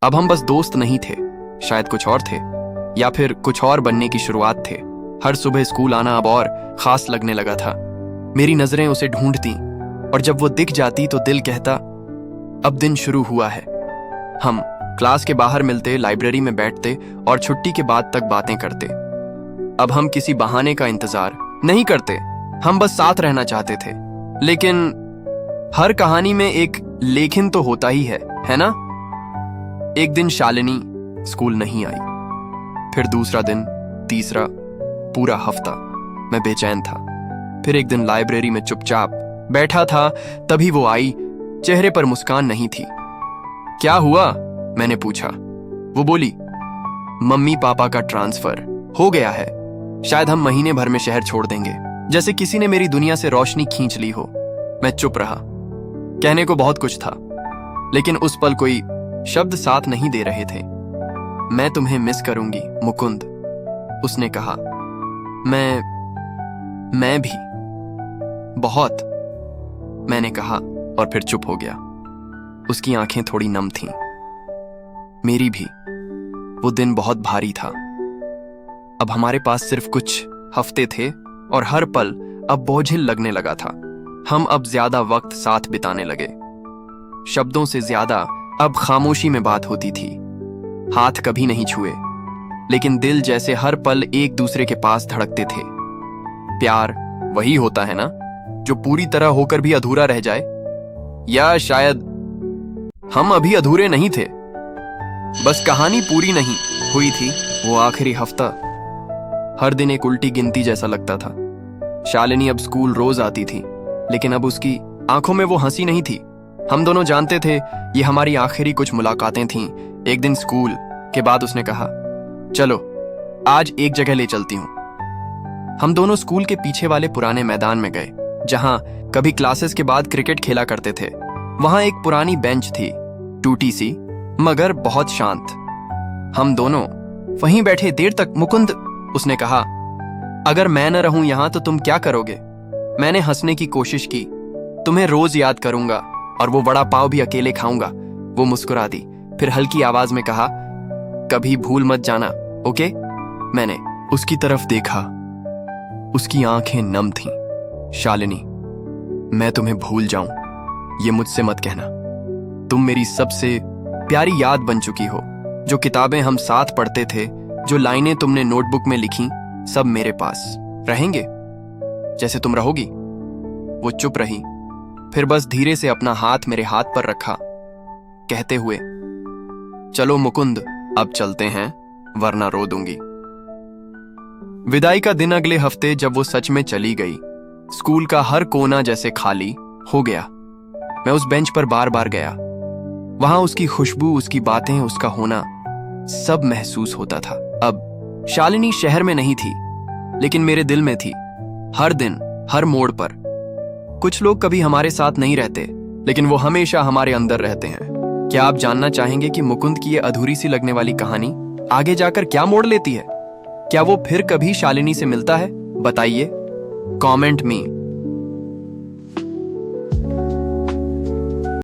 अब हम बस दोस्त नहीं थे, शायद कुछ और थे, या फिर कुछ और बनने की शुरुआत थे। हर सुबह स्कूल आना अब और खास लगने लगा था। मेरी नजरें उसे ढूंढती और जब वो दिख जाती तो दिल कहता, अब दिन शुरू हुआ है। हम क्लास के बाहर मिलते, लाइब्रेरी में बैठते और छुट्टी के बाद तक बातें करते। अब हम किसी बहाने का इंतजार नहीं करते, हम बस साथ रहना चाहते थे। लेकिन हर कहानी में एक लेकिन तो होता ही है ना? एक दिन शालिनी स्कूल नहीं आई, फिर दूसरा दिन, तीसरा, पूरा हफ्ता मैं बेचैन था। फिर एक दिन लाइब्रेरी में चुपचाप बैठा था, तभी वो आई। चेहरे पर मुस्कान नहीं थी। क्या हुआ? मैंने पूछा। वो बोली, मम्मी पापा का ट्रांसफर हो गया है, शायद हम महीने भर में शहर छोड़ देंगे। जैसे किसी ने मेरी दुनिया से रोशनी खींच ली हो। मैं चुप रहा। कहने को बहुत कुछ था, लेकिन उस पल कोई शब्द साथ नहीं दे रहे थे। मैं तुम्हें मिस करूंगी मुकुंद, उसने कहा। मैं भी बहुत, मैंने कहा और फिर चुप हो गया। उसकी आंखें थोड़ी नम थीं, मेरी भी। वो दिन बहुत भारी था। अब हमारे पास सिर्फ कुछ हफ्ते थे और हर पल अब बोझिल लगने लगा था। हम अब ज्यादा वक्त साथ बिताने लगे। शब्दों से ज्यादा अब खामोशी में बात होती थी। हाथ कभी नहीं छुए, लेकिन दिल जैसे हर पल एक दूसरे के पास धड़कते थे। प्यार वही होता है ना, जो पूरी तरह होकर भी अधूरा रह जाए। या शायद हम अभी अधूरे नहीं थे, बस कहानी पूरी नहीं हुई थी। वो आखिरी हफ्ता हर दिन एक उल्टी गिनती जैसा लगता था। शालिनी अब स्कूल रोज आती थी, लेकिन अब उसकी आंखों में वो हंसी नहीं थी। हम दोनों जानते थे ये हमारी आखिरी कुछ मुलाकातें थीं। एक दिन स्कूल के बाद उसने कहा, चलो आज एक जगह ले चलती हूं। हम दोनों स्कूल के पीछे वाले पुराने मैदान में गए, जहां कभी क्लासेस के बाद क्रिकेट खेला करते थे। वहां एक पुरानी बेंच थी, टूटी सी मगर बहुत शांत। हम दोनों वहीं बैठे देर तक। मुकुंद, उसने कहा, अगर मैं न रहूं यहां तो तुम क्या करोगे? मैंने हंसने की कोशिश की। तुम्हें रोज याद करूंगा और वो बड़ा पाव भी अकेले खाऊंगा। वो मुस्कुरा दी, फिर हल्की आवाज में कहा, कभी भूल मत जाना, ओके? मैंने उसकी तरफ देखा। उसकी आंखें नम थीं। शालिनी, मैं तुम्हें भूल जाऊं ये मुझसे मत कहना। तुम मेरी सबसे प्यारी याद बन चुकी हो। जो किताबें हम साथ पढ़ते थे, जो लाइनें तुमने नोटबुक में लिखी, सब मेरे पास रहेंगे जैसे तुम रहोगी। वो चुप रही, फिर बस धीरे से अपना हाथ मेरे हाथ पर रखा, कहते हुए, चलो मुकुंद, अब चलते हैं, वरना रो दूंगी। विदाई का दिन अगले हफ्ते जब वो सच में चली गई, स्कूल का हर कोना जैसे खाली हो गया। मैं उस बेंच पर बार बार गया। वहां उसकी खुशबू, उसकी बातें, उसका होना सब महसूस होता था। अब शालिनी शहर में नहीं थी, लेकिन मेरे दिल में थी। हर दिन, हर मोड़ पर। कुछ लोग कभी हमारे साथ नहीं रहते, लेकिन वो हमेशा हमारे अंदर रहते हैं। क्या आप जानना चाहेंगे कि मुकुंद की ये अधूरी सी लगने वाली कहानी आगे जाकर क्या मोड़ लेती है? क्या वो फिर कभी शालिनी से मिलता है? बताइए, कमेंट में।